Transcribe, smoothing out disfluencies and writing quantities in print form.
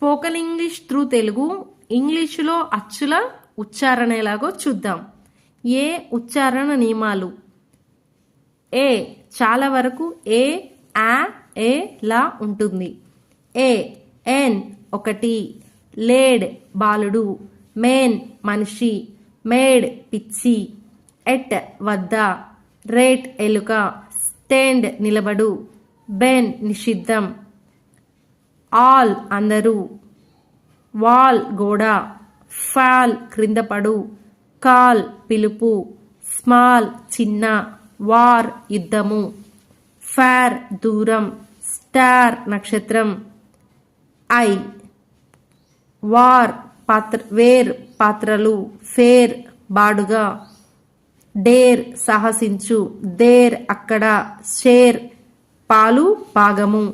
Spoken English through Telugu ఇంగ్లీషులో అచ్చుల ఉచ్చారణ ఎలాగో చూద్దాం. ఏ ఉచ్చారణ నియమాలు. ఏ చాలా వరకు ఏ ఆ ఏ లా ఉంటుంది. ఏ ఎన్ ఒకటి, లేడ్ బాలుడు, మేన్ మనిషి, మేడ్ పిచ్చి, ఎట్ వద్ద, రేట్ ఎలుక, స్టాండ్ నిలబడు, బెన్ నిషిద్ధం, ఆల్ అందరూ, వాల్ గోడ, ఫాల్ క్రిందపడు, కాల్ పిలుపు, స్మాల్ చిన్న, వార్ యుద్ధము, ఫార్ దూరం, స్టార్ నక్షత్రం, ఐ వేర్ పాత్రలు, ఫేర్ బాడుగా, డేర్ సాహసించు, దేర్ అక్కడ, షేర్ పాలు భాగము,